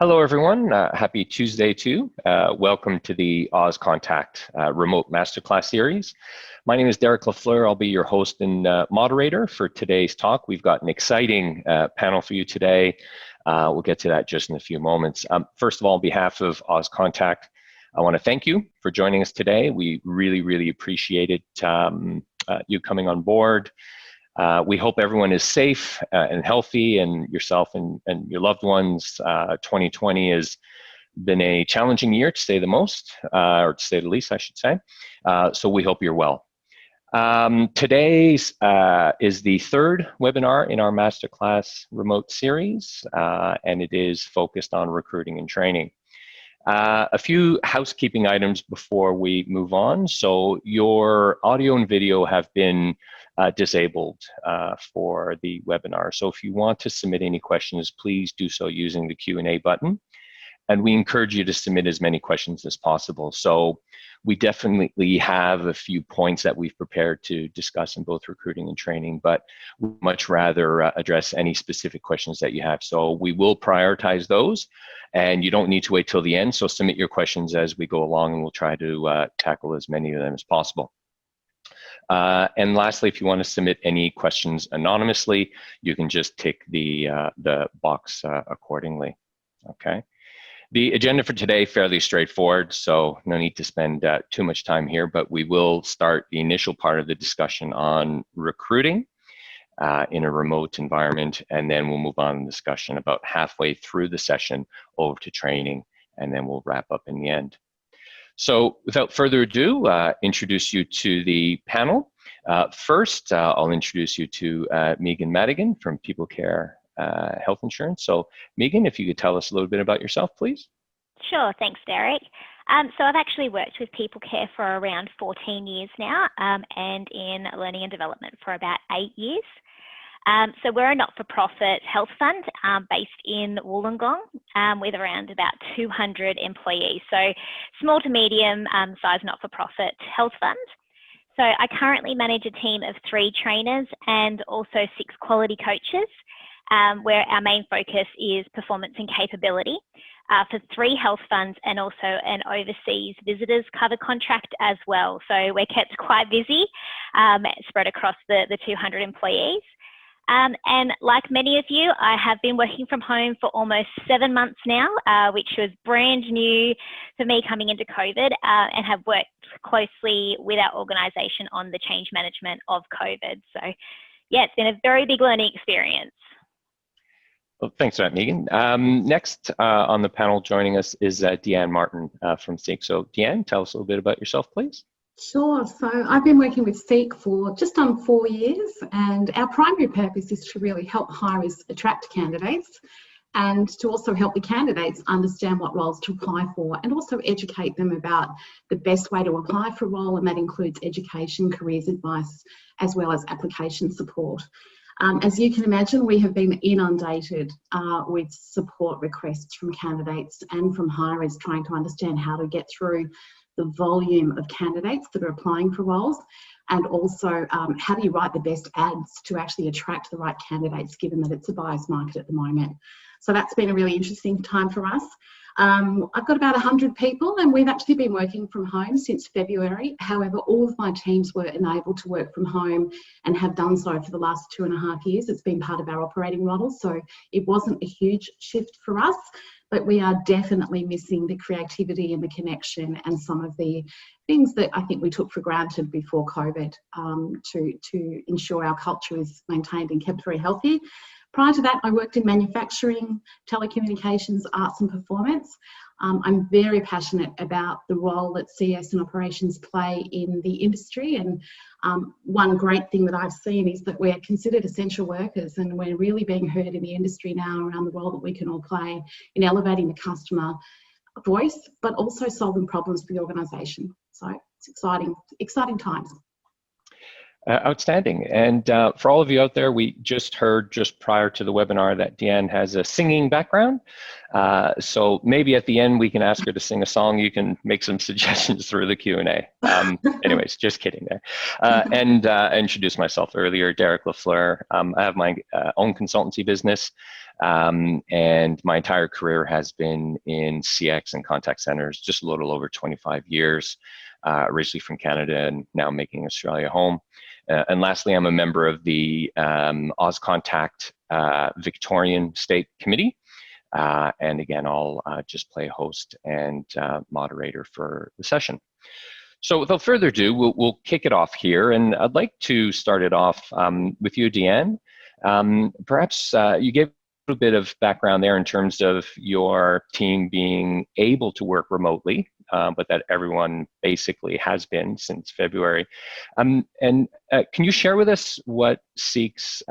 Hello, everyone. Happy Tuesday too. Welcome to the Auscontact Remote Masterclass Series. My name is Derek Lafleur. I'll be your host and moderator for today's talk. We've got an exciting panel for you today. We'll get to that just in a few moments. First of all, on behalf of Auscontact, I want to thank you for joining us today. We really appreciate it, you coming on board. We hope everyone is safe and healthy, and yourself and your loved ones. 2020 has been a challenging year, to say the most, or to say the least, I should say. So we hope you're well. Today's is the third webinar in our Masterclass Remote Series, and it is focused on recruiting and training. A few housekeeping items before we move on. So your audio and video have been disabled for the webinar. So if you want to submit any questions, please do so using the Q&A button. And we encourage you to submit as many questions as possible. So we definitely have a few points that we've prepared to discuss in both recruiting and training, but we'd much rather address any specific questions that you have. So we will prioritize those, and you don't need to wait till the end. So submit your questions as we go along, and we'll try to tackle as many of them as possible. And lastly, if you want to submit any questions anonymously, you can just tick the box accordingly. Okay. The agenda for today, fairly straightforward, so no need to spend too much time here, but we will start the initial part of the discussion on recruiting in a remote environment, and then we'll move on to discussion about halfway through the session over to training, and then we'll wrap up in the end. So without further ado, introduce you to the panel. First, I'll introduce you to Megan Madigan from People Care Health Insurance. So Megan, if you could tell us a little bit about yourself, please. Sure, thanks, Derek. So I've actually worked with People Care for around 14 years now, and in learning and development for about 8 years. So we're a not-for-profit health fund based in Wollongong with around about 200 employees. So small to medium size not-for-profit health fund. So I currently manage a team of 3 trainers and also 6 quality coaches, where our main focus is performance and capability for 3 health funds and also an overseas visitors cover contract as well. So we're kept quite busy, spread across the 200 employees. And like many of you, I have been working from home for almost 7 months now, which was brand new for me coming into COVID, and have worked closely with our organisation on the change management of COVID. So yeah, it's been a very big learning experience. Well, thanks for that, Megan. Next on the panel joining us is Deanne Martin from SEEK. So Deanne, tell us a little bit about yourself, please. Sure. So I've been working with SEEK for just on 4 years, and our primary purpose is to really help hirers attract candidates and to also help the candidates understand what roles to apply for, and also educate them about the best way to apply for a role, and that includes education, careers advice, as well as application support. As you can imagine, we have been inundated with support requests from candidates and from hirers trying to understand how to get through the volume of candidates that are applying for roles, and also how do you write the best ads to actually attract the right candidates, given that it's a buyer's market at the moment. So that's been a really interesting time for us. I've got about 100 people, and we've actually been working from home since February. However, all of my teams were enabled to work from home and have done so for the last 2.5 years. It's been part of our operating model, so it wasn't a huge shift for us, but we are definitely missing the creativity and the connection and some of the things that I think we took for granted before COVID, to ensure our culture is maintained and kept very healthy. Prior to that, I worked in manufacturing, telecommunications, arts and performance. I'm very passionate about the role that CS and operations play in the industry, and one great thing that I've seen is that we're considered essential workers, and we're really being heard in the industry now around the role that we can all play in elevating the customer voice, but also solving problems for the organisation. So it's exciting times. Outstanding. And for all of you out there, we just heard just prior to the webinar that Deanne has a singing background. So maybe at the end we can ask her to sing a song. You can make some suggestions through the Q&A. Anyways, just kidding there. And introduce myself earlier, Derek Lafleur. I have my own consultancy business And my entire career has been in CX and contact centers, just a little over 25 years, originally from Canada and now making Australia home. And lastly, I'm a member of the Auscontact Victorian State Committee. And again, I'll just play host and moderator for the session. So without further ado, we'll kick it off here. And I'd like to start it off with you, Deanne. Perhaps you gave a little bit of background there in terms of your team being able to work remotely, but that everyone basically has been since February. And can you share with us what SEEK's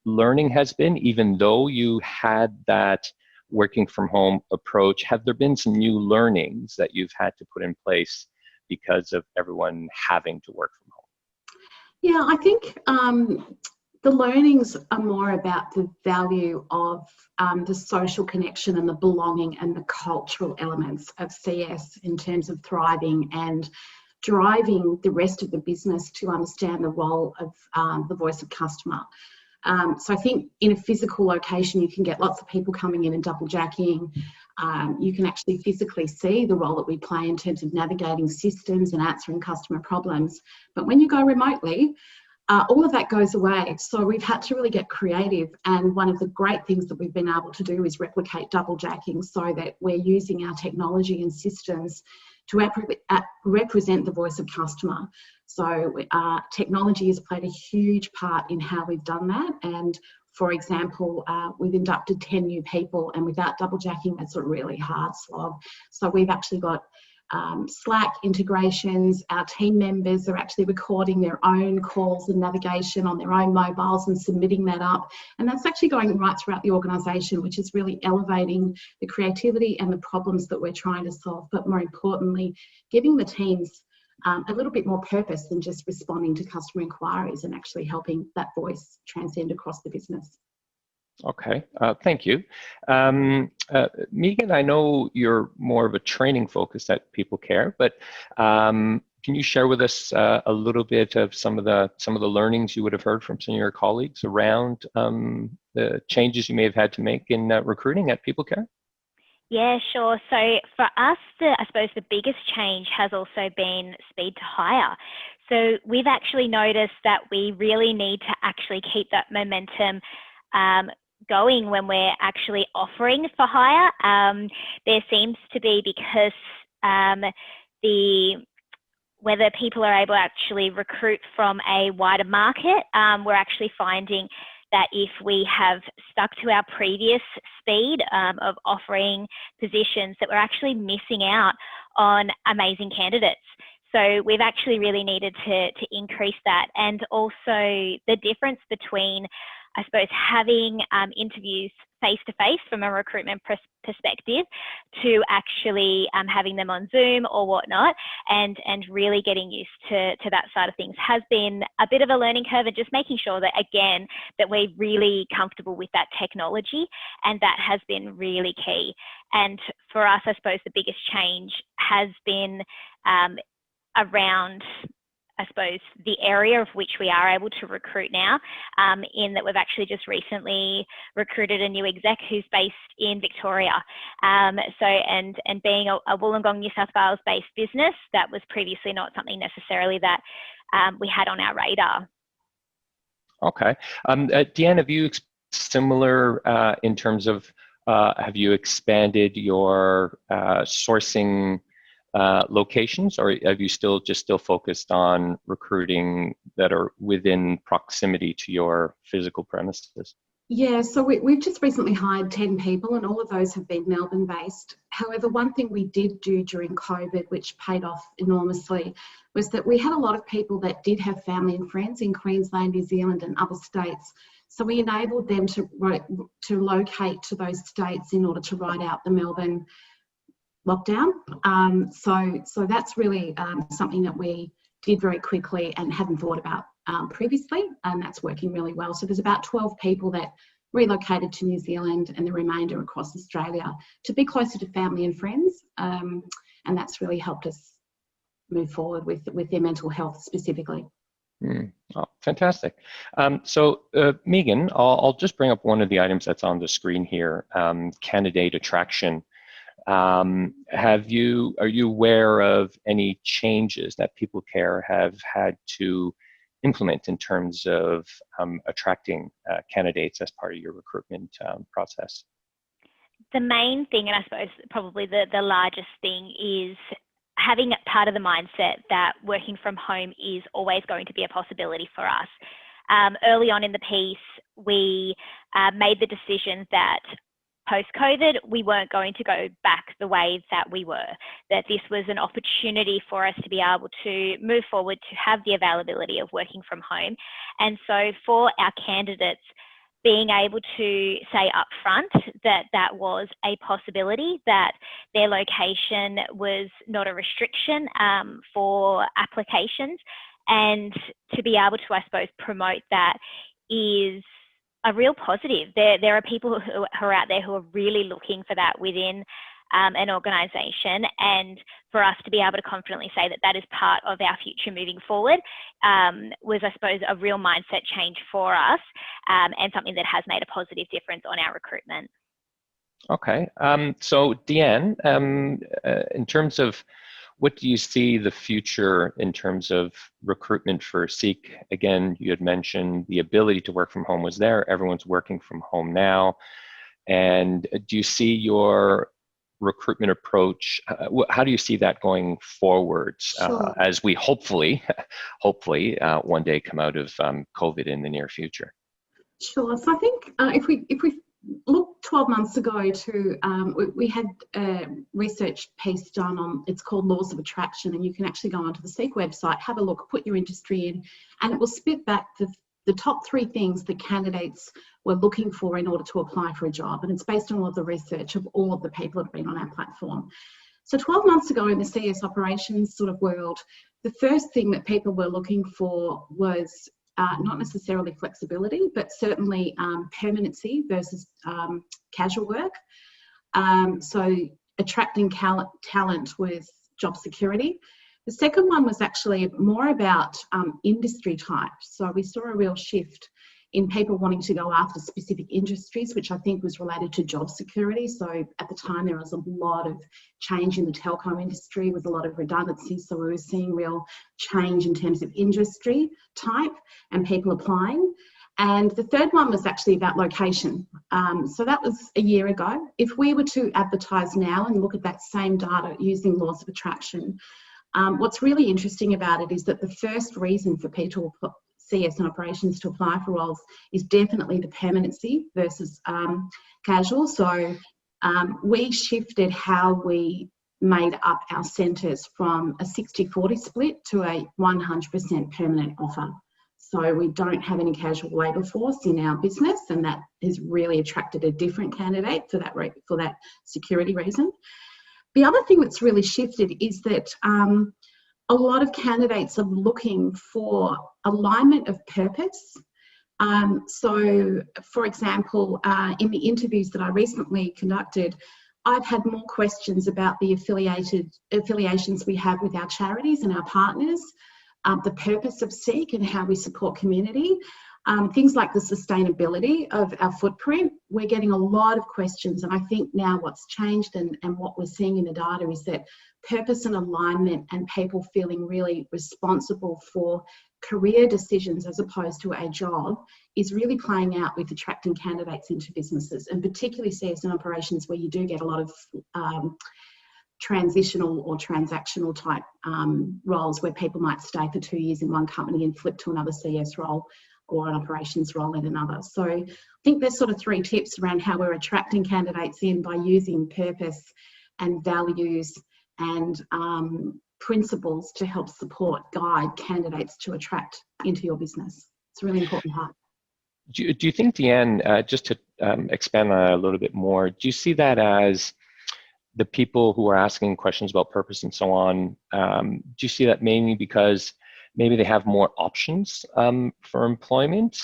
learning has been, even though you had that working from home approach? Have there been some new learnings that you've had to put in place because of everyone having to work from home? Yeah, I think the learnings are more about the value of the social connection and the belonging and the cultural elements of CS in terms of thriving and driving the rest of the business to understand the role of the voice of customer. So I think in a physical location, you can get lots of people coming in and double jacking. You can actually physically see the role that we play in terms of navigating systems and answering customer problems. But when you go remotely, all of that goes away. So we've had to really get creative. And one of the great things that we've been able to do is replicate double jacking so that we're using our technology and systems to represent the voice of customer. So technology has played a huge part in how we've done that. And for example, we've inducted 10 new people, and without double jacking, that's a really hard slog. So we've actually got Slack integrations. Our team members are actually recording their own calls and navigation on their own mobiles and submitting that up. And that's actually going right throughout the organisation, which is really elevating the creativity and the problems that we're trying to solve, but more importantly, giving the teams a little bit more purpose than just responding to customer inquiries and actually helping that voice transcend across the business. Okay, thank you. Megan, I know you're more of a training focus at People Care, but can you share with us a little bit of some of the learnings you would have heard from some of your colleagues around the changes you may have had to make in recruiting at People Care? Yeah, sure. So for us, I suppose the biggest change has also been speed to hire. So we've actually noticed that we really need to actually keep that momentum going when we're actually offering for hire. There seems to be, because whether people are able to actually recruit from a wider market, we're actually finding that if we have stuck to our previous speed of offering positions, that we're actually missing out on amazing candidates. So we've actually really needed to increase that. And also the difference between, I suppose, having interviews face-to-face from a recruitment perspective to actually having them on Zoom or whatnot, and really getting used to that side of things has been a bit of a learning curve, and just making sure that, again, that we're really comfortable with that technology, and that has been really key. And for us, I suppose the biggest change has been around, I suppose, the area of which we are able to recruit now, in that we've actually just recently recruited a new exec who's based in Victoria. And being a Wollongong, New South Wales based business, that was previously not something necessarily that we had on our radar. Okay. Deanne, have you similar in terms of, have you expanded your sourcing locations, or have you still focused on recruiting that are within proximity to your physical premises? Yeah, so we've just recently hired 10 people, and all of those have been Melbourne based. However, one thing we did do during COVID, which paid off enormously, was that we had a lot of people that did have family and friends in Queensland, New Zealand and other states. So we enabled them to locate to those states in order to ride out the Melbourne lockdown. So that's really something that we did very quickly and hadn't thought about previously, and that's working really well. So there's about 12 people that relocated to New Zealand and the remainder across Australia to be closer to family and friends, and that's really helped us move forward with their mental health specifically. Oh, fantastic. Megan, I'll just bring up one of the items that's on the screen here, candidate attraction. Are you aware of any changes that People Care have had to implement in terms of attracting candidates as part of your recruitment process? The main thing, and I suppose probably the largest thing, is having part of the mindset that working from home is always going to be a possibility for us. Early on in the piece, we made the decision that post-COVID, we weren't going to go back the way that we were, that this was an opportunity for us to be able to move forward, to have the availability of working from home. And so for our candidates, being able to say upfront that that was a possibility, that their location was not a restriction for applications, and to be able to, I suppose, promote that is a real positive. There are people who are out there who are really looking for that within an organisation, and for us to be able to confidently say that that is part of our future moving forward was, I suppose, a real mindset change for us, and something that has made a positive difference on our recruitment. Okay, so Deanne, in terms of what do you see the future in terms of recruitment for SEEK? Again, you had mentioned the ability to work from home was there. Everyone's working from home now. And do you see your recruitment approach, how do you see that going forward as we hopefully one day come out of COVID in the near future? Sure. So I think if we look 12 months ago to, we had a research piece done on, it's called Laws of Attraction, and you can actually go onto the SEEK website, have a look, put your industry in, and it will spit back the top 3 things that candidates were looking for in order to apply for a job. And it's based on all of the research of all of the people that have been on our platform. So 12 months ago in the CS operations sort of world, the first thing that people were looking for was not necessarily flexibility, but certainly permanency versus casual work. So attracting talent with job security. The second one was actually more about industry type. So we saw a real shift in people wanting to go after specific industries, which I think was related to job security. So at the time, there was a lot of change in the telco industry with a lot of redundancies. So we were seeing real change in terms of industry type and people applying. And the third one was actually about location. So that was a year ago. If we were to advertise now and look at that same data using Laws of Attraction, what's really interesting about it is that the first reason for people, CS and operations, to apply for roles is definitely the permanency versus casual. So we shifted how we made up our centres from a 60-40 split to a 100% permanent offer. So we don't have any casual labour force in our business, and that has really attracted a different candidate for that security reason. The other thing that's really shifted is that a lot of candidates are looking for alignment of purpose. So, for example, in the interviews that I recently conducted, I've had more questions about the affiliations we have with our charities and our partners, the purpose of SEEK and how we support community. Things like the sustainability of our footprint. We're getting a lot of questions, and I think now what's changed and what we're seeing in the data is that purpose and alignment and people feeling really responsible for career decisions as opposed to a job is really playing out with attracting candidates into businesses, and particularly CS and operations, where you do get a lot of transitional or transactional type roles where people might stay for 2 years in one company and flip to another CS role or an operations role in another. So I think there's sort of 3 tips around how we're attracting candidates in by using purpose and values and principles to help support, guide candidates to attract into your business. It's a really important part. Do you think, Deanne, just to expand on that a little bit more, do you see that as the people who are asking questions about purpose and so on, do you see that mainly because maybe they have more options for employment?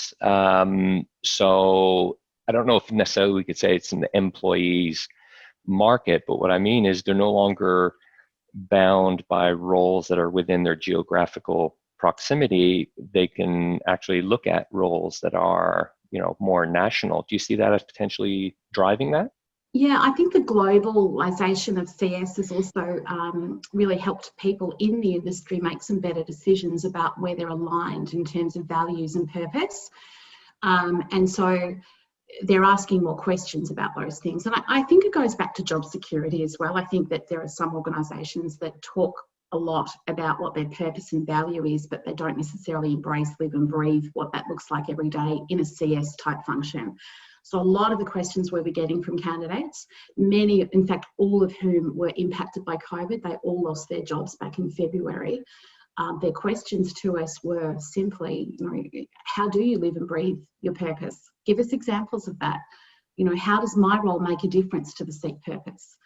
So I don't know if necessarily we could say it's in the employees market, but what I mean is they're no longer bound by roles that are within their geographical proximity, they can actually look at roles that are, more national. Do you see that as potentially driving that? Yeah, I think the globalisation of CS has also really helped people in the industry make some better decisions about where they're aligned in terms of values and purpose. And so they're asking more questions about those things. And I think it goes back to job security as well. I think that there are some organisations that talk a lot about what their purpose and value is, but they don't necessarily embrace, live and breathe what that looks like every day in a CS type function. So a lot of the questions we were getting from candidates, many, in fact, all of whom were impacted by COVID, they all lost their jobs back in February. Their questions to us were simply, how do you live and breathe your purpose? Give us examples of that. How does my role make a difference to the SEEK purpose?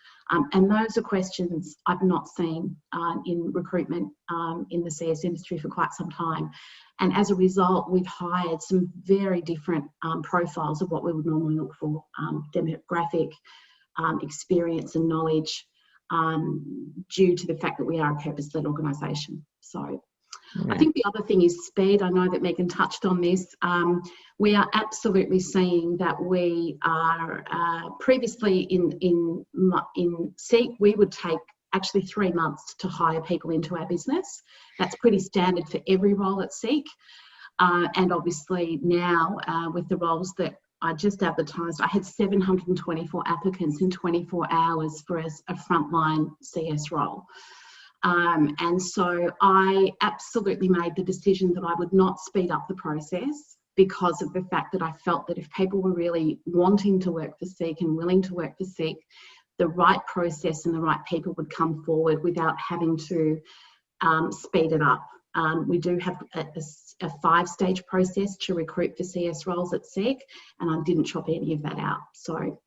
And those are questions I've not seen in recruitment in the CS industry for quite some time. And as a result, we've hired some very different profiles of what we would normally look for, demographic, experience and knowledge, due to the fact that we are a purpose-led organisation. So I think the other thing is speed. I know that Megan touched on this. We are absolutely seeing that we are previously in SEEK, we would take actually 3 months to hire people into our business. That's pretty standard for every role at SEEK. And obviously now with the roles that I just advertised, I had 724 applicants in 24 hours for a frontline CS role. And so I absolutely made the decision that I would not speed up the process because of the fact that I felt that if people were really wanting to work for SEEK and willing to work for SEEK, the right process and the right people would come forward without having to speed it up. We do have a 5-stage process to recruit for CS roles at SEEK, and I didn't chop any of that out. So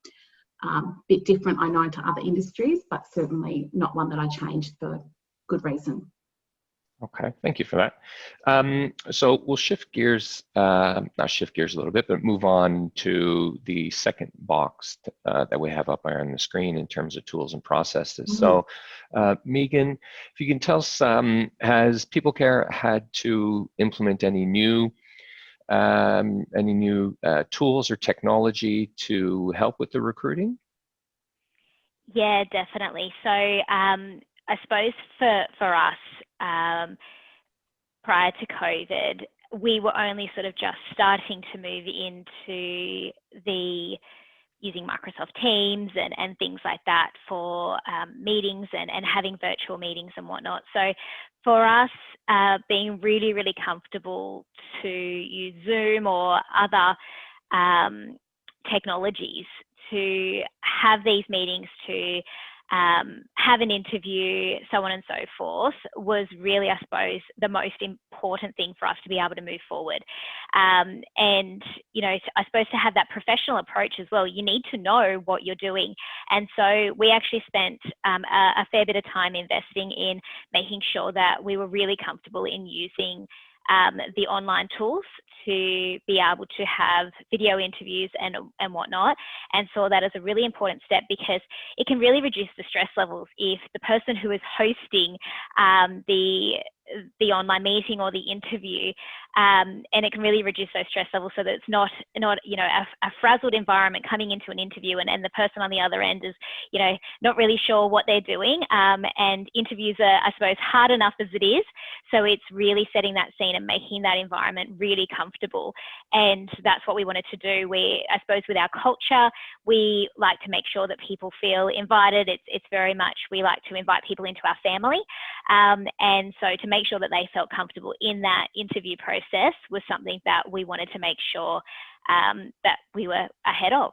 bit different, I know, to other industries, but certainly not one that I changed for good reason. Okay, thank you for that. So we'll shift gears, not shift gears a little bit, but move on to the second box that we have up there on the screen in terms of tools and processes. So Megan, if you can tell us, has PeopleCare had to implement any new tools or technology to help with the recruiting? Yeah, definitely. So I suppose for us, prior to COVID, we were only sort of just starting to move into the using Microsoft Teams and things like that for meetings and having virtual meetings and whatnot. So for us, being really, really comfortable to use Zoom or other technologies to have these meetings, to have an interview, so on and so forth, was really, I suppose, the most important thing for us to be able to move forward. And, I suppose to have that professional approach as well, you need to know what you're doing. And so we actually spent a fair bit of time investing in making sure that we were really comfortable in using the online tools to be able to have video interviews and whatnot, and saw that as a really important step because it can really reduce the stress levels if the person who is hosting the online meeting or the interview, and it can really reduce those stress levels so that it's not a frazzled environment coming into an interview and the person on the other end is not really sure what they're doing, and interviews are, I suppose, hard enough as it is, so it's really setting that scene and making that environment really comfortable. And that's what we wanted to do. I suppose with our culture, we like to make sure that people feel invited. It's very much, we like to invite people into our family, and so to make sure that they felt comfortable in that interview process was something that we wanted to make sure that we were ahead of.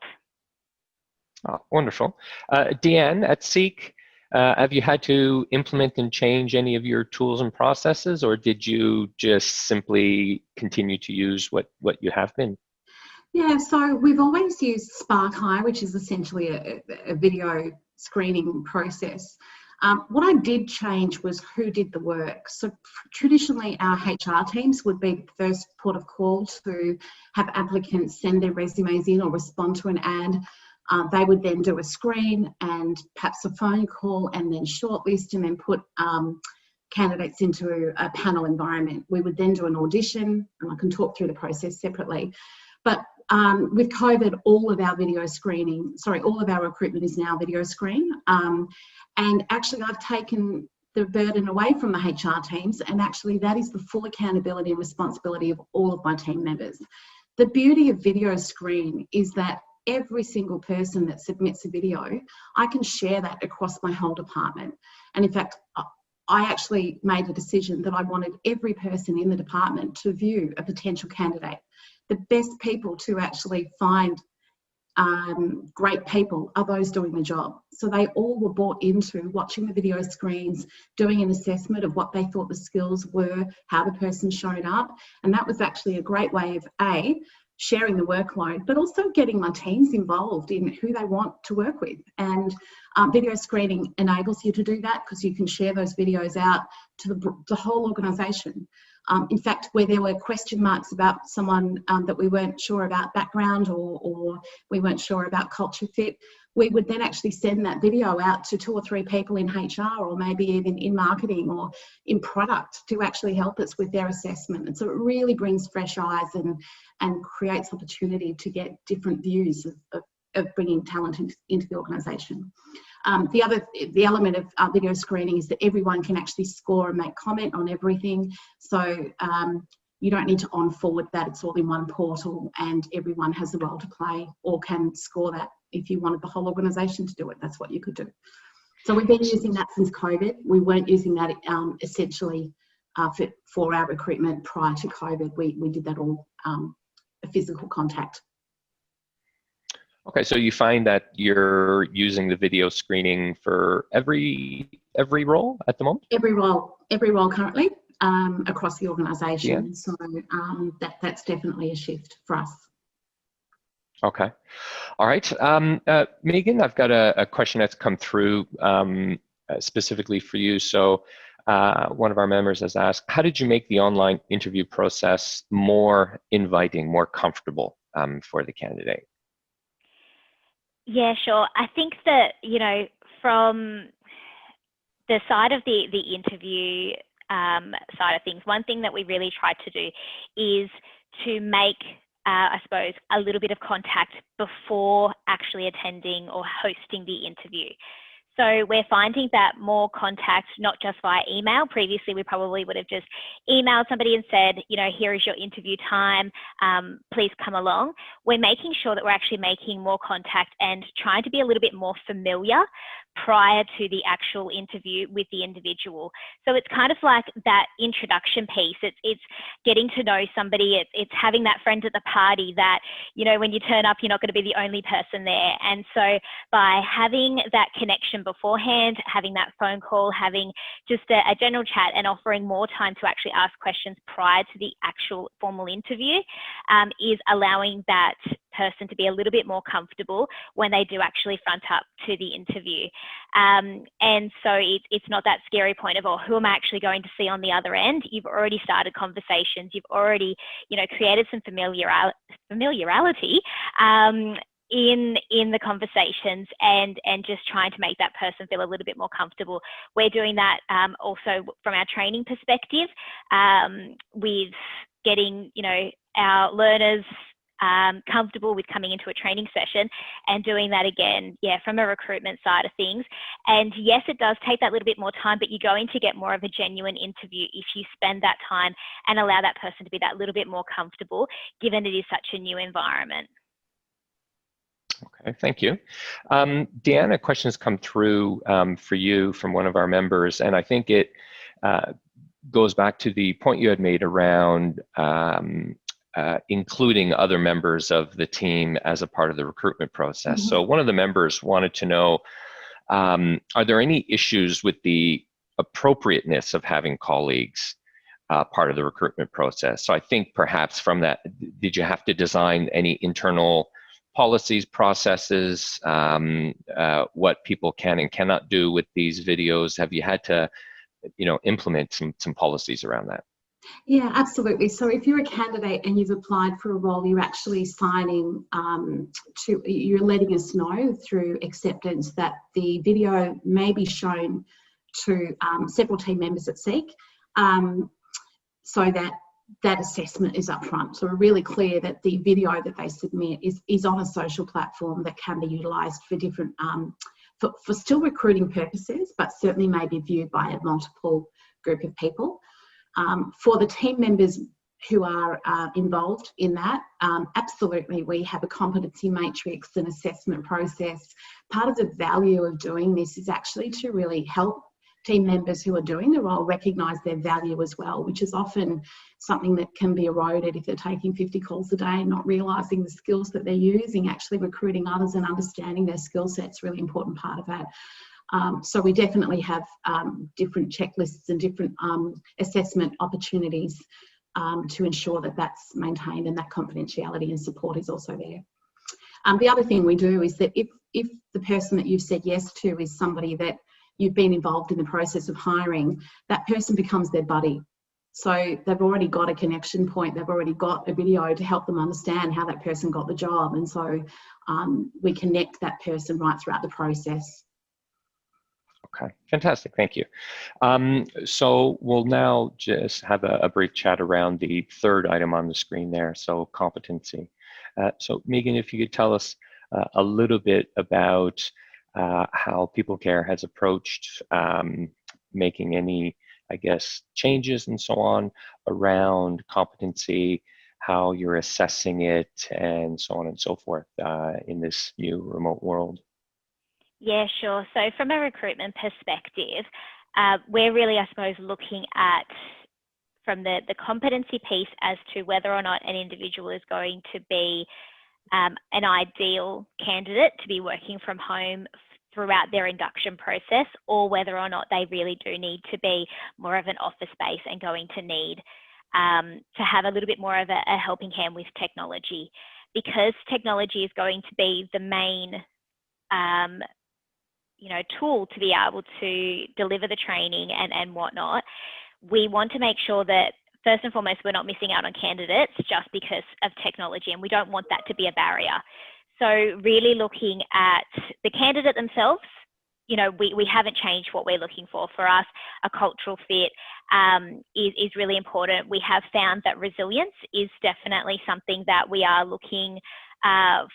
Oh, wonderful. Deanne, at SEEK, have you had to implement and change any of your tools and processes, or did you just simply continue to use what you have been? Yeah, so we've always used Spark Hire, which is essentially a video screening process. What I did change was who did the work. So traditionally our HR teams would be the first port of call to have applicants send their resumes in or respond to an ad. They would then do a screen and perhaps a phone call and then shortlist and then put candidates into a panel environment. We would then do an audition, and I can talk through the process separately. But with COVID, all of our recruitment is now video screen. And actually, I've taken the burden away from the HR teams, and actually that is the full accountability and responsibility of all of my team members. The beauty of video screen is that every single person that submits a video, I can share that across my whole department. And in fact, I actually made a decision that I wanted every person in the department to view a potential candidate. The best people to actually find great people are those doing the job. So they all were bought into watching the video screens, doing an assessment of what they thought the skills were, how the person showed up. And that was actually a great way of sharing the workload, but also getting my teams involved in who they want to work with. And video screening enables you to do that, because you can share those videos out to the whole organisation. In fact, where there were question marks about someone that we weren't sure about background, or we weren't sure about culture fit, we would then actually send that video out to 2 or 3 people in HR, or maybe even in marketing or in product, to actually help us with their assessment. And so it really brings fresh eyes and creates opportunity to get different views of bringing talent into the organisation. The element of video screening is that everyone can actually score and make comment on everything. So you don't need to on-forward that. It's all in one portal, and everyone has a role to play, or can score that. If you wanted the whole organisation to do it, that's what you could do. So we've been using that since COVID. We weren't using that essentially for our recruitment prior to COVID. We did that all a physical contact. Okay, so you find that you're using the video screening for every role at the moment? Every role currently across the organisation. Yeah. So that's definitely a shift for us. Okay, all right. Megan, I've got a question that's come through specifically for you. So one of our members has asked, how did you make the online interview process more inviting, more comfortable for the candidate? Yeah, sure. I think that, from the side of the interview side of things, one thing that we really tried to do is to make, I suppose, a little bit of contact before actually attending or hosting the interview. So we're finding that more contact, not just via email. Previously, we probably would have just emailed somebody and said, here is your interview time, please come along. We're making sure that we're actually making more contact and trying to be a little bit more familiar prior to the actual interview with the individual. So it's kind of like that introduction piece. It's getting to know somebody. It's having that friend at the party that, when you turn up, you're not going to be the only person there. And so by having that connection beforehand, having that phone call, having just a general chat, and offering more time to actually ask questions prior to the actual formal interview is allowing that person to be a little bit more comfortable when they do actually front up to the interview. And so it's not that scary point of, who am I actually going to see on the other end? You've already started conversations. You've already, created some familiarity in the conversations, and just trying to make that person feel a little bit more comfortable. We're doing that also from our training perspective, with getting, our learners comfortable with coming into a training session, and doing that again, from a recruitment side of things. And yes, it does take that little bit more time, but you're going to get more of a genuine interview if you spend that time and allow that person to be that little bit more comfortable, given it is such a new environment. Okay, thank you. Deanna, a question has come through for you from one of our members, and I think it goes back to the point you had made around including other members of the team as a part of the recruitment process. Mm-hmm. So one of the members wanted to know, are there any issues with the appropriateness of having colleagues part of the recruitment process? So I think perhaps from that, did you have to design any internal policies, processes, what people can and cannot do with these videos? Have you had to, implement some policies around that? Yeah, absolutely. So if you're a candidate and you've applied for a role, you're actually signing you're letting us know through acceptance that the video may be shown to several team members at SEEK, so that assessment is upfront. So we're really clear that the video that they submit is on a social platform that can be utilised for different, for still recruiting purposes, but certainly may be viewed by a multiple group of people. For the team members who are involved in that, absolutely, we have a competency matrix and assessment process. Part of the value of doing this is actually to really help team members who are doing the role recognise their value as well, which is often something that can be eroded if they're taking 50 calls a day, not realising the skills that they're using. Actually recruiting others and understanding their skill set's a really important part of that. So we definitely have different checklists and different assessment opportunities to ensure that that's maintained and that confidentiality and support is also there. The other thing we do is that if the person that you've said yes to is somebody that you've been involved in the process of hiring, that person becomes their buddy. So they've already got a connection point, they've already got a video to help them understand how that person got the job. And so we connect that person right throughout the process. Okay, fantastic, thank you. So we'll now just have a brief chat around the third item on the screen there, so competency. So Megan, if you could tell us a little bit about how PeopleCare has approached making any, I guess, changes and so on around competency, how you're assessing it, and so on and so forth in this new remote world. Yeah, sure. So from a recruitment perspective, we're really, I suppose, looking at from the competency piece as to whether or not an individual is going to be an ideal candidate to be working from home throughout their induction process, or whether or not they really do need to be more of an office space and going to need to have a little bit more of a helping hand with technology, because technology is going to be the main tool to be able to deliver the training and whatnot. We want to make sure that first and foremost, we're not missing out on candidates just because of technology, and we don't want that to be a barrier. So really looking at the candidate themselves, we haven't changed what we're looking for. For us, a cultural fit is really important. We have found that resilience is definitely something that we are looking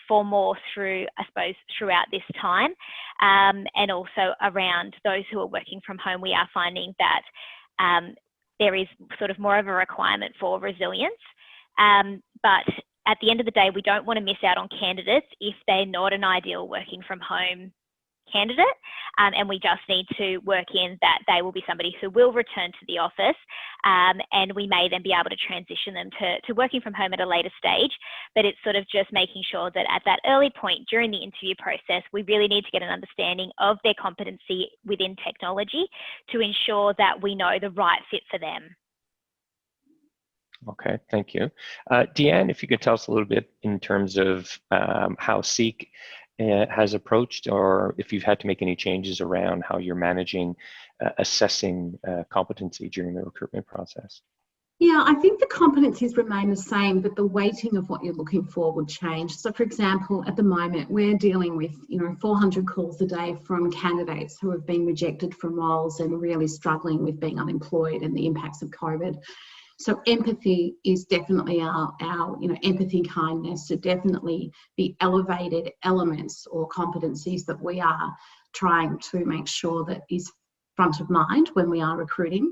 for more throughout this time. And also around those who are working from home, we are finding that there is sort of more of a requirement for resilience. But at the end of the day, we don't want to miss out on candidates if they're not an ideal working from home candidate, and we just need to work in that they will be somebody who will return to the office, and we may then be able to transition them to working from home at a later stage. But it's sort of just making sure that at that early point during the interview process, we really need to get an understanding of their competency within technology to ensure that we know the right fit for them. Okay, thank you. Deanne, if you could tell us a little bit in terms of how SEEK has approached, or if you've had to make any changes around how you're managing assessing competency during the recruitment process. Yeah, I think the competencies remain the same, but the weighting of what you're looking for would change. So for example, at the moment, we're dealing with 400 calls a day from candidates who have been rejected from roles and really struggling with being unemployed and the impacts of COVID. So empathy is definitely our empathy, kindness, to definitely the elevated elements or competencies that we are trying to make sure that is front of mind when we are recruiting.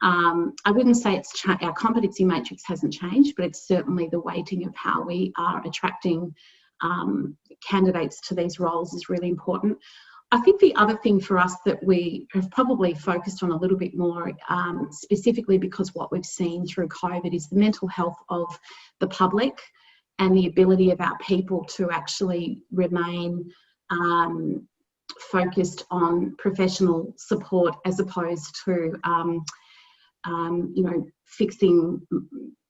I wouldn't say our competency matrix hasn't changed, but it's certainly the weighting of how we are attracting candidates to these roles is really important. I think the other thing for us that we have probably focused on a little bit more, specifically because what we've seen through COVID, is the mental health of the public and the ability of our people to actually remain focused on professional support as opposed to, fixing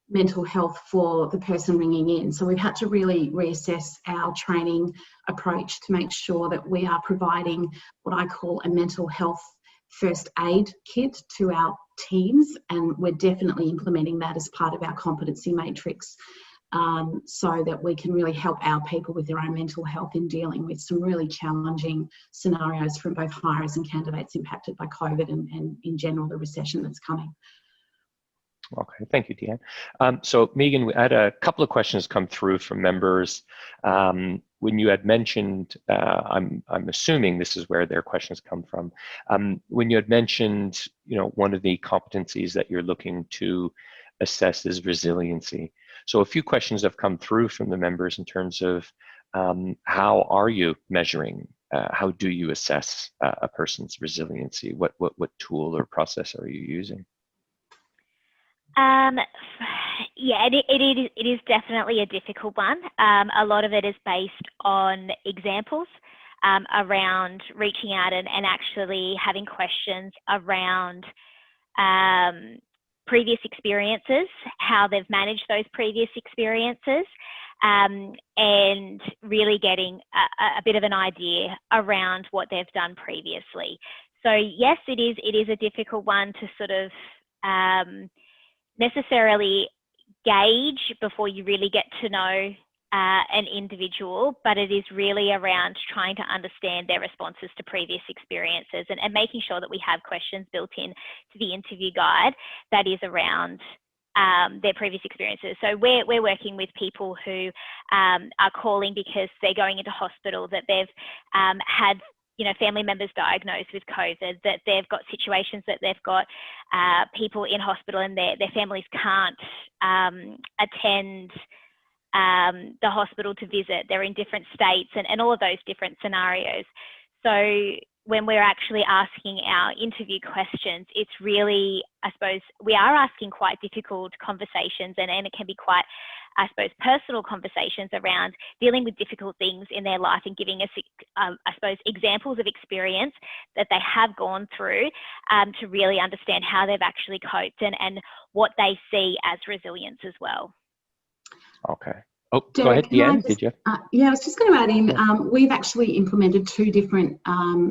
mental health for the person ringing in. So we've had to really reassess our training approach to make sure that we are providing what I call a mental health first aid kit to our teams, and we're definitely implementing that as part of our competency matrix. so that we can really help our people with their own mental health in dealing with some really challenging scenarios from both hirers and candidates impacted by COVID and in general the recession that's coming. Okay, thank you, Deanne. So Megan, we had a couple of questions come through from members. When you had mentioned, I'm assuming this is where their questions come from. When you had mentioned, one of the competencies that you're looking to assess is resiliency. So a few questions have come through from the members in terms of how are you measuring? How do you assess a person's resiliency? What tool or process are you using? Yeah, it is definitely a difficult one. A lot of it is based on examples around reaching out and actually having questions around previous experiences, how they've managed those previous experiences, and really getting a bit of an idea around what they've done previously. So yes, it is a difficult one to sort of necessarily gauge before you really get to know an individual, but it is really around trying to understand their responses to previous experiences and making sure that we have questions built in to the interview guide that is around their previous experiences. So we're working with people who are calling because they're going into hospital, that they've had family members diagnosed with COVID, that they've got situations that they've got people in hospital and their families can't attend the hospital to visit. They're in different states and all of those different scenarios. So when we're actually asking our interview questions, it's really, I suppose, we are asking quite difficult conversations and it can be quite, I suppose, personal conversations around dealing with difficult things in their life and giving us, I suppose, examples of experience that they have gone through to really understand how they've actually coped and what they see as resilience as well. Okay. Oh, Derek, go ahead, Deanne, did you? Yeah, I was just going to add in, we've actually implemented 2 different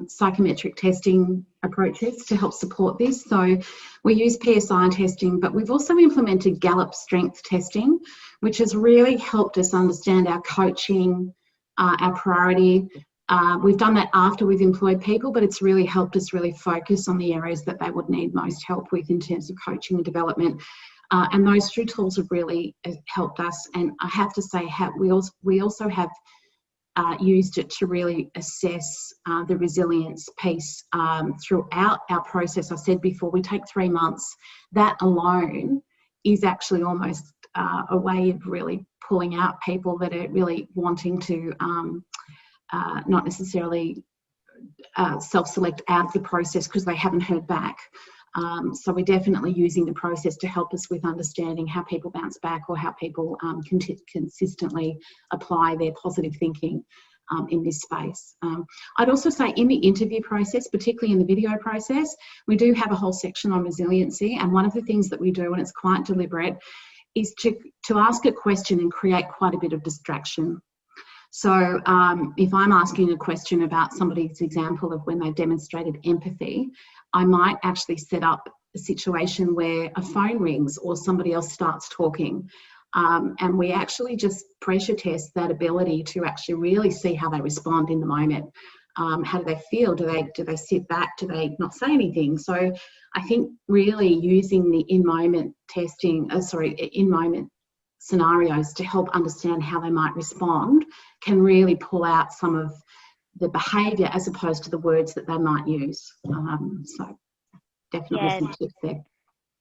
psychometric testing approaches to help support this. So we use PSI testing, but we've also implemented Gallup strength testing, which has really helped us understand our coaching, our priority. We've done that after we've employed people, but it's really helped us really focus on the areas that they would need most help with in terms of coaching and development. And those 2 tools have really helped us. And I have to say, we also have used it to really assess the resilience piece throughout our process. I said before, we take 3 months. That alone is actually almost a way of really pulling out people that are really wanting to not necessarily self-select out of the process because they haven't heard back. So we're definitely using the process to help us with understanding how people bounce back or how people consistently apply their positive thinking in this space. I'd also say in the interview process, particularly in the video process, we do have a whole section on resiliency, and one of the things that we do, and it's quite deliberate, is to ask a question and create quite a bit of distraction. So if I'm asking a question about somebody's example of when they've demonstrated empathy, I might actually set up a situation where a phone rings or somebody else starts talking, and we actually just pressure test that ability to actually really see how they respond in the moment. How do they feel? Do they sit back? Do they not say anything? So I think really using the in-moment testing, in-moment scenarios to help understand how they might respond can really pull out some of the behaviour as opposed to the words that they might use. So definitely some tips there.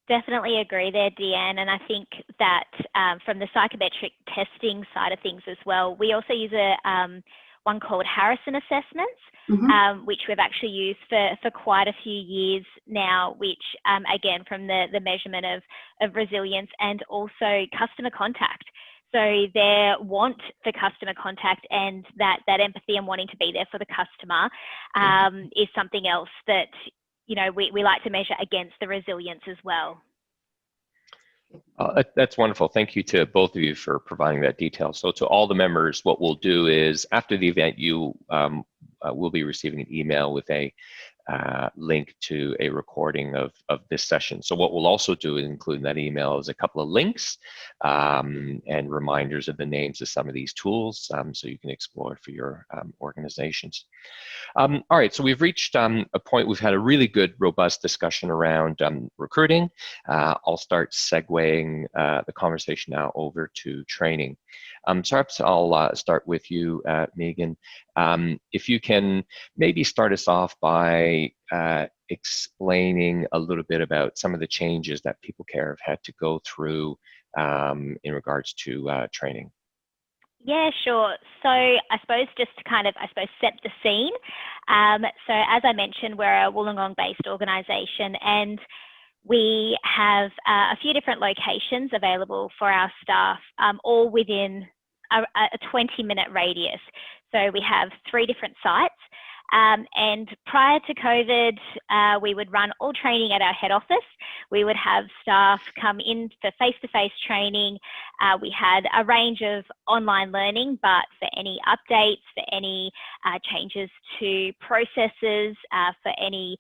Definitely agree there, Deanne. And I think that from the psychometric testing side of things as well, we also use one called Harrison assessments, which we've actually used for quite a few years now, which again, from the measurement of resilience and also customer contact. So their want for customer contact and that empathy and wanting to be there for the customer is something else that, we like to measure against the resilience as well. That's wonderful. Thank you to both of you for providing that detail. So to all the members, what we'll do is after the event, you will be receiving an email with a link to a recording of this session. So what we'll also do is include in that email is a couple of links and reminders of the names of some of these tools so you can explore for your organizations. All right, so we've reached a point, we've had a really good, robust discussion around recruiting. I'll start segueing the conversation now over to training. So perhaps I'll start with you, Megan. If you can maybe start us off by explaining a little bit about some of the changes that People Care have had to go through in regards to training. Yeah, sure. So I suppose just to kind of, set the scene. So as I mentioned, we're a Wollongong-based organisation, and we have a few different locations available for our staff, all within a 20-minute radius. So we have 3 different sites. And prior to COVID, we would run all training at our head office. We would have staff come in for face-to-face training. We had a range of online learning, but for any updates, for any changes to processes, for any,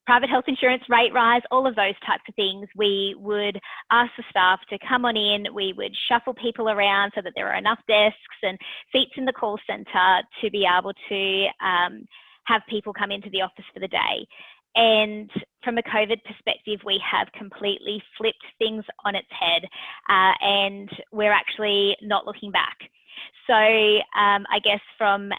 private health insurance rate rise, all of those types of things, we would ask the staff to come on in. We would shuffle people around so that there are enough desks and seats in the call centre to be able to have people come into the office for the day. And from a COVID perspective, we have completely flipped things on its head, and we're actually not looking back. So I guess from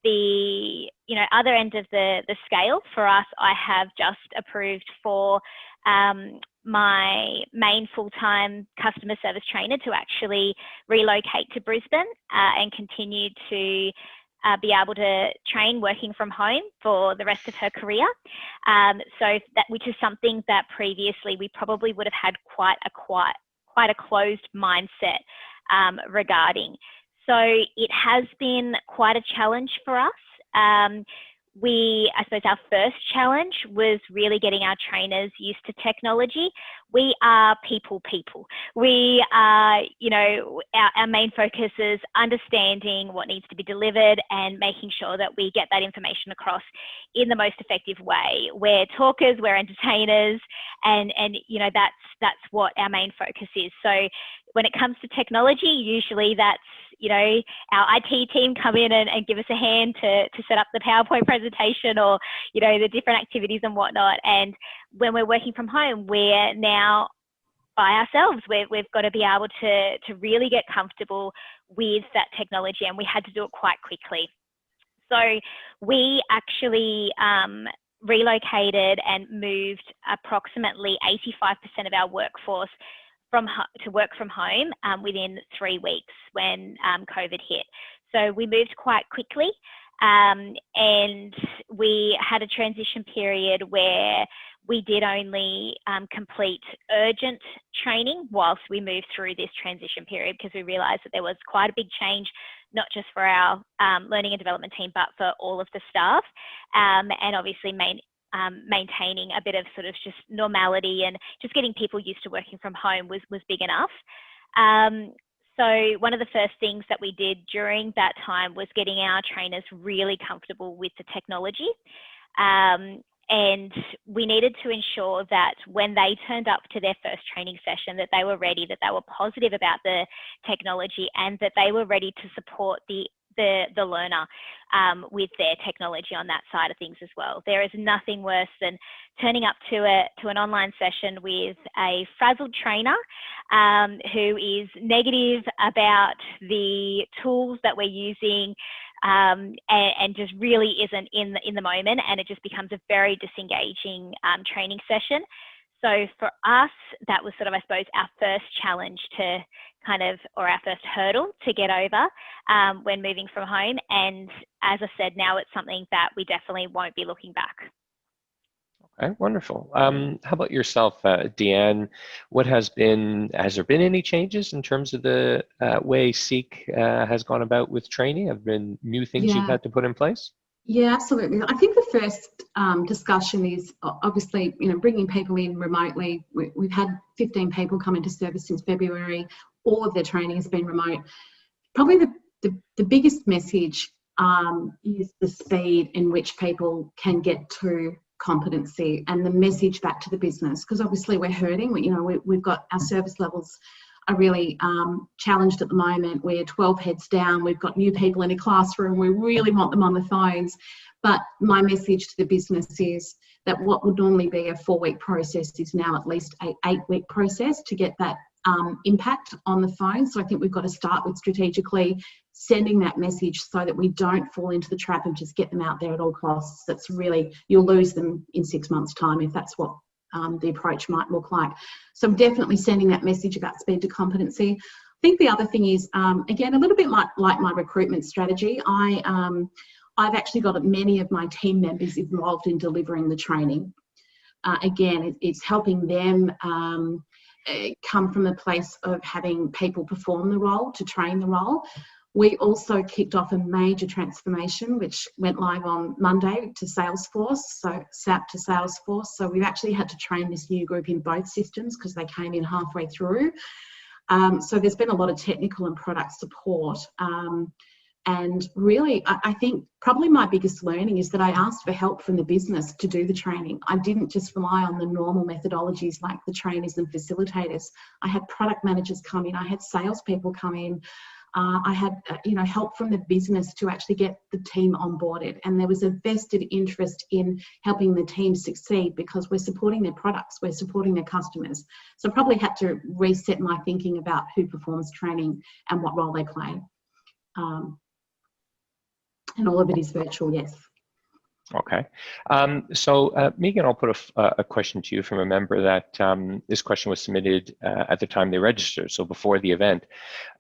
the other end of the scale for us, I have just approved for my main full-time customer service trainer to actually relocate to Brisbane and continue to be able to train working from home for the rest of her career. So that, which is something that previously we probably would have had quite a closed mindset regarding. So it has been quite a challenge for us. I suppose our first challenge was really getting our trainers used to technology. We are people. We are, our main focus is understanding what needs to be delivered and making sure that we get that information across in the most effective way. We're talkers, we're entertainers, and that's what our main focus is. So when it comes to technology, usually that's, our IT team come in and give us a hand to set up the PowerPoint presentation or, the different activities and whatnot. And when we're working from home, we're now by ourselves. We've got to be able to really get comfortable with that technology, and we had to do it quite quickly. So we actually relocated and moved approximately 85% of our workforce to work from home within 3 weeks when COVID hit. So we moved quite quickly, and we had a transition period where we did only complete urgent training whilst we moved through this transition period, because we realised that there was quite a big change, not just for our learning and development team, but for all of the staff, and obviously maintaining a bit of sort of just normality and just getting people used to working from home was big enough. So one of the first things that we did during that time was getting our trainers really comfortable with the technology. And we needed to ensure that when they turned up to their first training session, that they were ready, that they were positive about the technology, and that they were ready to support the learner with their technology on that side of things as well. There is nothing worse than turning up to an online session with a frazzled trainer who is negative about the tools that we're using and just really isn't in the moment, and it just becomes a very disengaging training session. So for us, that was sort of, I suppose, our first challenge or our first hurdle to get over when moving from home. And as I said, now it's something that we definitely won't be looking back. Okay, wonderful. How about yourself, Deanne? Has there been any changes in terms of the way SEEK has gone about with training? Have there been new things you've had to put in place? Yeah, absolutely. I think the first discussion is obviously, bringing people in remotely. We've had 15 people come into service since February. All of their training has been remote. Probably the biggest message is the speed in which people can get to competency and the message back to the business, because obviously we're hurting. We've got our service levels are really challenged at the moment. We're 12 heads down. We've got new people in a classroom. We really want them on the phones. But my message to the business is that what would normally be a 4-week process is now at least an 8-week process to get that impact on the phone. So I think we've got to start with strategically sending that message so that we don't fall into the trap and just get them out there at all costs. That's really, you'll lose them in 6 months' time if that's what the approach might look like. So I'm definitely sending that message about speed to competency. I think the other thing is, again, a little bit like my recruitment strategy, I've actually got many of my team members involved in delivering the training. Again, it's helping them come from a place of having people perform the role, to train the role. We also kicked off a major transformation, which went live on Monday to Salesforce, so SAP to Salesforce. So we've actually had to train this new group in both systems because they came in halfway through. So there's been a lot of technical and product support. And really, I think probably my biggest learning is that I asked for help from the business to do the training. I didn't just rely on the normal methodologies like the trainers and facilitators. I had product managers come in. I had salespeople come in. I had help from the business to actually get the team onboarded. And there was a vested interest in helping the team succeed because we're supporting their products, we're supporting their customers. So I probably had to reset my thinking about who performs training and what role they play. And all of it is virtual, yes. Okay. So Megan, I'll put a question to you from a member that this question was submitted at the time they registered, so before the event.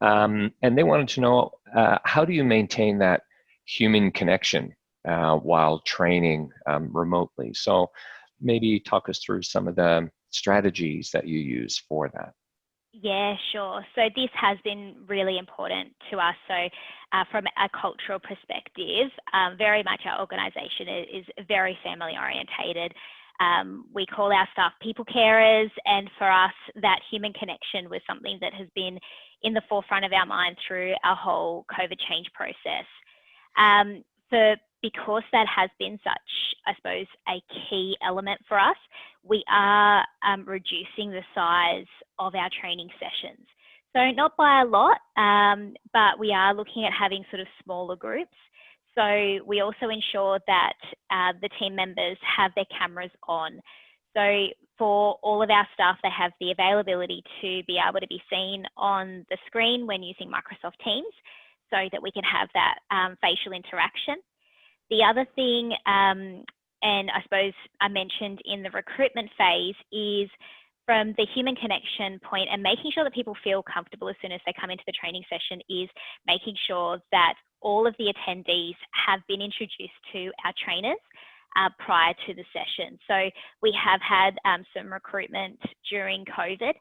And they wanted to know, how do you maintain that human connection while training remotely? So maybe talk us through some of the strategies that you use for that. Yeah, sure. So this has been really important to us. So from a cultural perspective, very much our organisation is very family orientated. We call our staff people carers, and for us, that human connection was something that has been in the forefront of our mind through our whole COVID change process. Because that has been such, I suppose, a key element for us, we are reducing the size of our training sessions. So not by a lot, but we are looking at having sort of smaller groups. So we also ensure that the team members have their cameras on. So for all of our staff, they have the availability to be able to be seen on the screen when using Microsoft Teams so that we can have that facial interaction. The other thing, and I suppose I mentioned in the recruitment phase, is from the human connection point and making sure that people feel comfortable as soon as they come into the training session, is making sure that all of the attendees have been introduced to our trainers prior to the session. So we have had some recruitment during COVID,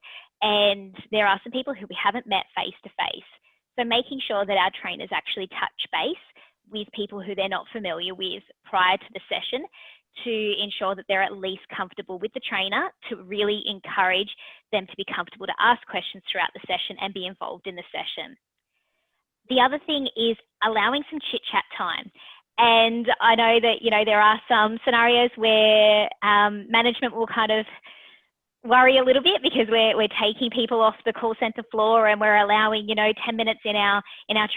and there are some people who we haven't met face to face. So making sure that our trainers actually touch base with people who they're not familiar with prior to the session, to ensure that they're at least comfortable with the trainer, to really encourage them to be comfortable to ask questions throughout the session and be involved in the session. The other thing is allowing some chit chat time. And I know that, there are some scenarios where management will kind of worry a little bit because we're taking people off the call center floor and we're allowing, 10 minutes in our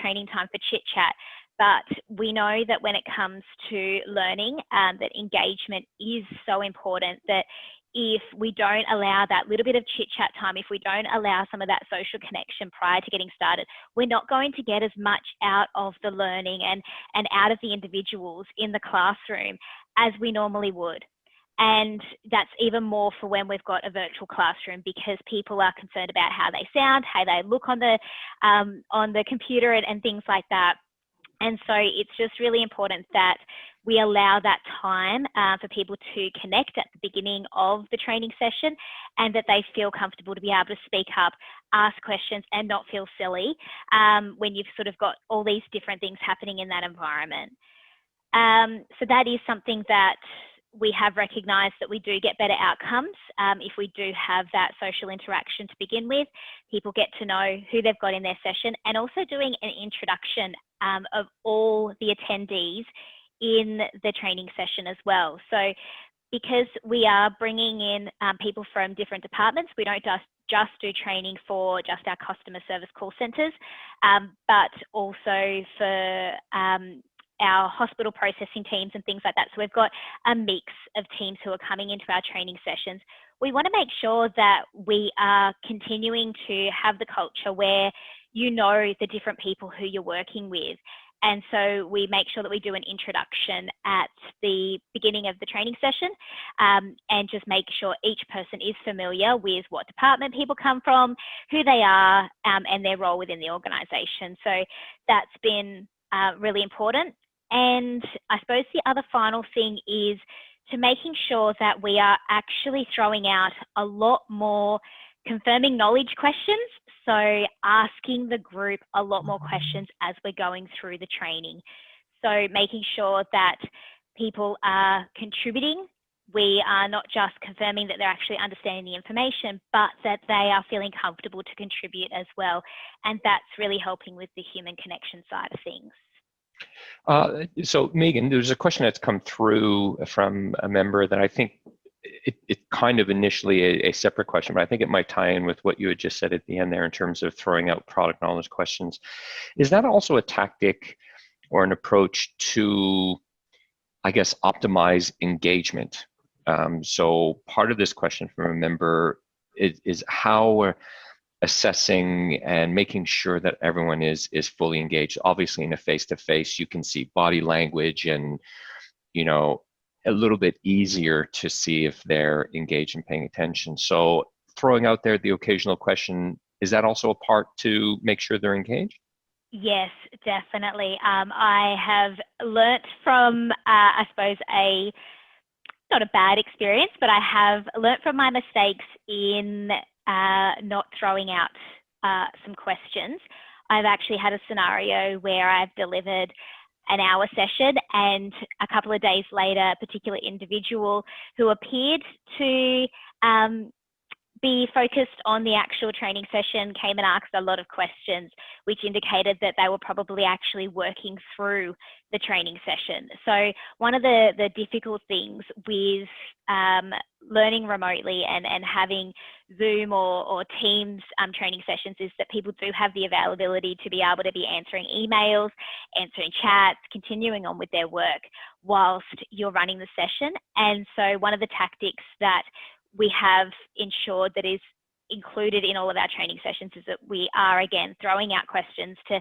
training time for chit chat. But we know that when it comes to learning, that engagement is so important, that if we don't allow that little bit of chit chat time, if we don't allow some of that social connection prior to getting started, we're not going to get as much out of the learning and out of the individuals in the classroom as we normally would. And that's even more for when we've got a virtual classroom, because people are concerned about how they sound, how they look on the computer and things like that. And so it's just really important that we allow that time for people to connect at the beginning of the training session, and that they feel comfortable to be able to speak up, ask questions, and not feel silly when you've sort of got all these different things happening in that environment. So that is something that we have recognised that we do get better outcomes if we do have that social interaction to begin with. People get to know who they've got in their session, and also doing an introduction of all the attendees in the training session as well. So because we are bringing in people from different departments, we don't just do training for just our customer service call centres, but also for our hospital processing teams and things like that. So we've got a mix of teams who are coming into our training sessions. We want to make sure that we are continuing to have the culture where you know the different people who you're working with. And so we make sure that we do an introduction at the beginning of the training session, and just make sure each person is familiar with what department people come from, who they are, and their role within the organisation. So that's been really important. And I suppose the other final thing is to making sure that we are actually throwing out a lot more confirming knowledge questions. So asking the group a lot more questions as we're going through the training. So making sure that people are contributing. We are not just confirming that they're actually understanding the information, but that they are feeling comfortable to contribute as well. And that's really helping with the human connection side of things. So Megan, there's a question that's come through from a member that I think it kind of initially a separate question, but I think it might tie in with what you had just said at the end there in terms of throwing out product knowledge questions. Is that also a tactic or an approach to, I guess, optimize engagement? So part of this question from a member is how we're assessing and making sure that everyone is fully engaged. Obviously, in a face-to-face, you can see body language and, you know, a little bit easier to see if they're engaged and paying attention. So throwing out there the occasional question, is that also a part to make sure they're engaged? Yes, definitely. I have learnt from, I suppose, not a bad experience, but I have learnt from my mistakes in not throwing out some questions. I've actually had a scenario where I've delivered an hour session, and a couple of days later, a particular individual who appeared to be focused on the actual training session came and asked a lot of questions, which indicated that they were probably actually working through the training session. So one of the difficult things with learning remotely and having Zoom or Teams training sessions is that people do have the availability to be able to be answering emails, answering chats, continuing on with their work whilst you're running the session. And so one of the tactics that we have ensured that is included in all of our training sessions is that we are, again, throwing out questions to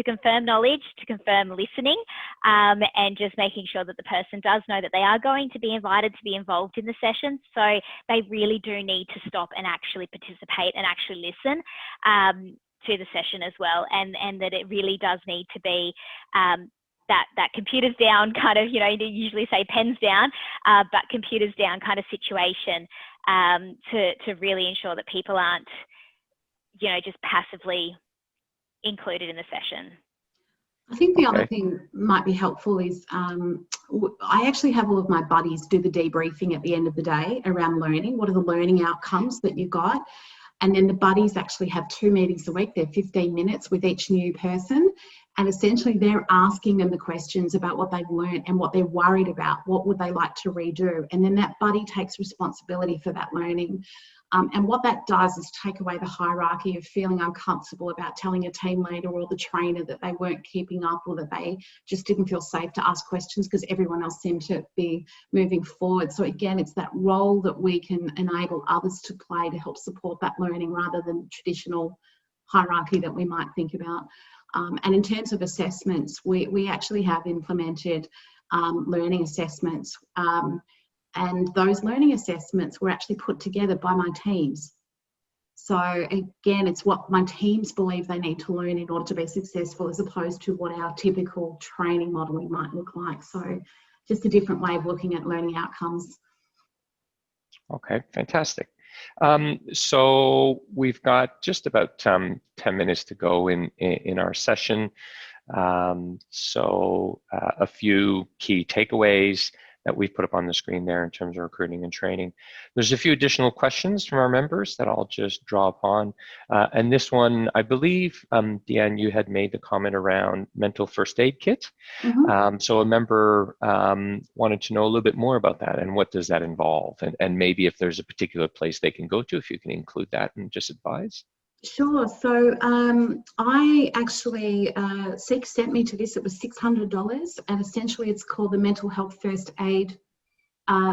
confirm knowledge, to confirm listening, and just making sure that the person does know that they are going to be invited to be involved in the session. So they really do need to stop and actually participate and actually listen to the session as well, and that it really does need to be that computers down kind of, you know, you usually say pens down, but computers down kind of situation to really ensure that people aren't, you know, just passively included in the session. I think the other thing might be helpful is I actually have all of my buddies do the debriefing at the end of the day around learning. What are the learning outcomes that you got? And then the buddies actually have 2 meetings a week. They're 15 minutes with each new person. And essentially they're asking them the questions about what they've learned and what they're worried about. What would they like to redo? And then that buddy takes responsibility for that learning. And what that does is take away the hierarchy of feeling uncomfortable about telling a team leader or the trainer that they weren't keeping up, or that they just didn't feel safe to ask questions because everyone else seemed to be moving forward. So again, it's that role that we can enable others to play to help support that learning rather than traditional hierarchy that we might think about. And in terms of assessments, we actually have implemented learning assessments. And those learning assessments were actually put together by my teams. So again, it's what my teams believe they need to learn in order to be successful, as opposed to what our typical training modelling might look like. So just a different way of looking at learning outcomes. Okay, fantastic. So we've got just about 10 minutes to go in our session. A few key takeaways. that we've put up on the screen there in terms of recruiting and training. There's a few additional questions from our members that I'll just draw upon. And this one, I believe, Deanne, you had made the comment around mental first aid kit. So a member wanted to know a little bit more about that and what does that involve, and maybe if there's a particular place they can go to, if you can include that and just advise. Sure. So I actually, SEEK sent me to this. It was $600, and essentially it's called the Mental Health First Aid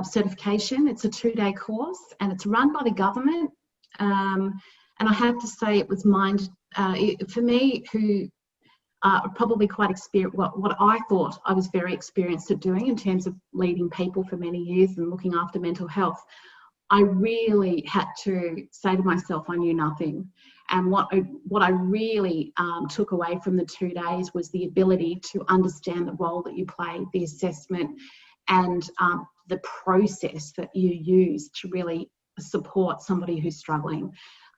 certification. It's a 2-day course, and it's run by the government. And I have to say it was for me, who probably quite experienced, what I thought I was very experienced at doing in terms of leading people for many years and looking after mental health. I really had to say to myself, I knew nothing. And what I really took away from the 2 days was the ability to understand the role that you play, the assessment, and the process that you use to really support somebody who's struggling.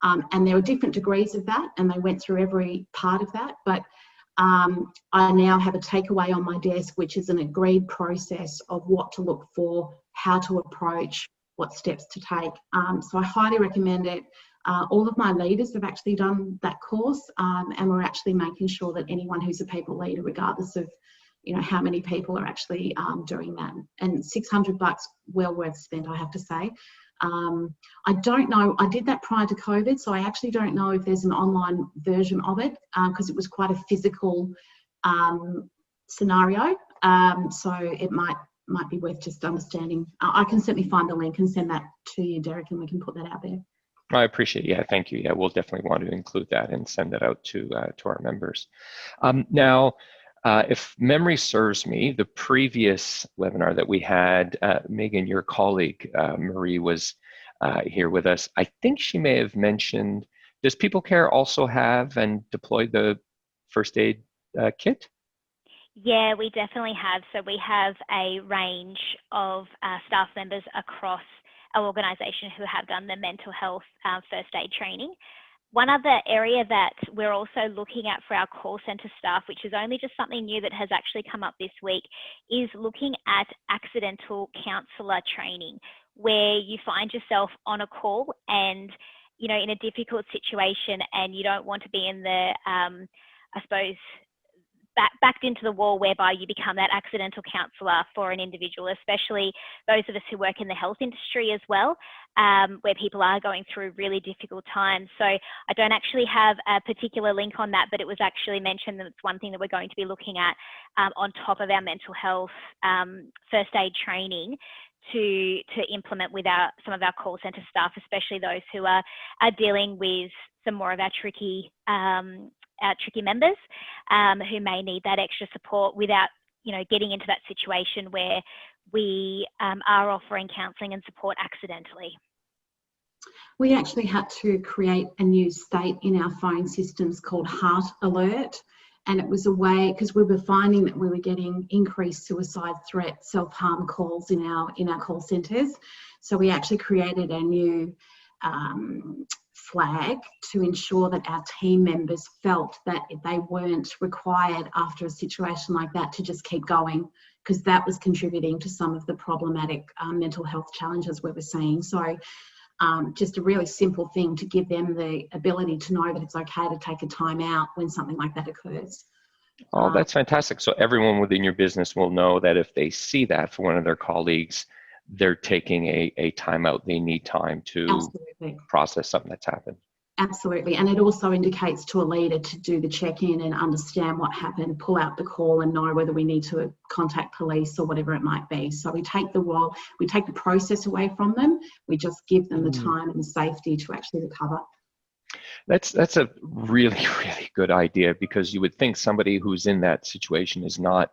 And there are different degrees of that, and they went through every part of that. But I now have a takeaway on my desk, which is an agreed process of what to look for, how to approach, what steps to take. So I highly recommend it. All of my leaders have actually done that course, and we're actually making sure that anyone who's a people leader, regardless of how many people are actually doing that. And $600, well worth spent, I have to say. I don't know, I did that prior to COVID, so I actually don't know if there's an online version of it, because it was quite a physical scenario. So it might be worth just understanding. I can certainly find the link and send that to you, Derek, and we can put that out there. I appreciate it. Yeah, thank you. Yeah, we'll definitely want to include that and send that out to our members. Now, if memory serves me, the previous webinar that we had, Megan, your colleague, Marie, was here with us. I think she may have mentioned, does People Care also have and deploy the first aid kit? Yeah, we definitely have. So we have a range of staff members across our organisation who have done the mental health first aid training. One other area that we're also looking at for our call centre staff, which is only just something new that has actually come up this week, is looking at accidental counsellor training, where you find yourself on a call and, in a difficult situation and you don't want to be in the, I suppose, backed into the wall whereby you become that accidental counsellor for an individual, especially those of us who work in the health industry as well, where people are going through really difficult times. So I don't actually have a particular link on that, but it was actually mentioned that it's one thing that we're going to be looking at on top of our mental health first aid training to implement with some of our call centre staff, especially those who are dealing with some more of our tricky members who may need that extra support without, getting into that situation where we are offering counselling and support accidentally. We actually had to create a new state in our phone systems called Heart Alert. And it was a way, because we were finding that we were getting increased suicide threat, self-harm calls in our call centres. So we actually created a new flag to ensure that our team members felt that they weren't required after a situation like that to just keep going, because that was contributing to some of the problematic mental health challenges we were seeing. So just a really simple thing to give them the ability to know that it's okay to take a time out when something like that occurs. Oh, that's fantastic. So everyone within your business will know that if they see that for one of their colleagues, they're taking a time out. They need time to Absolutely. Process something that's happened. Absolutely. And it also indicates to a leader to do the check-in and understand what happened, pull out the call and know whether we need to contact police or whatever it might be. So we take the process away from them. We just give them the time and safety to actually recover. That's a really, really good idea, because you would think somebody who's in that situation is not,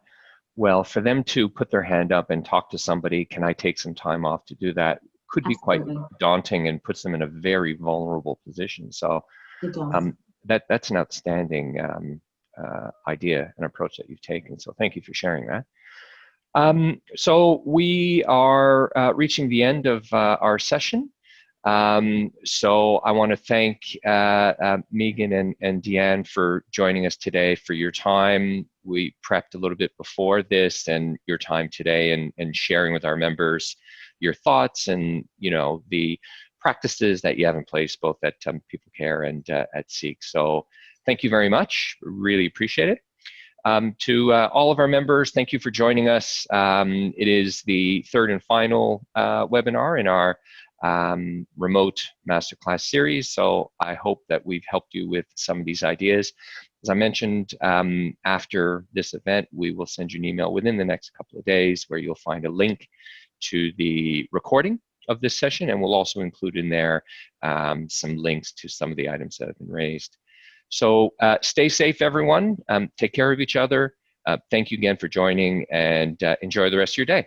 well, for them to put their hand up and talk to somebody, can I take some time off to do that, could be quite daunting and puts them in a very vulnerable position. So that's an outstanding idea and approach that you've taken. So thank you for sharing that. So we are reaching the end of our session. So I want to thank Megan and Deanne for joining us today, for your time. we prepped a little bit before this and your time today and sharing with our members your thoughts and, the practices that you have in place both at People Care and at SEEK. So thank you very much. Really appreciate it. To all of our members, thank you for joining us. It is the third and final webinar in our Remote Masterclass Series. So I hope that we've helped you with some of these ideas. As I mentioned, after this event, we will send you an email within the next couple of days where you'll find a link to the recording of this session, and we'll also include in there some links to some of the items that have been raised. So stay safe, everyone. Take care of each other. Thank you again for joining, and enjoy the rest of your day.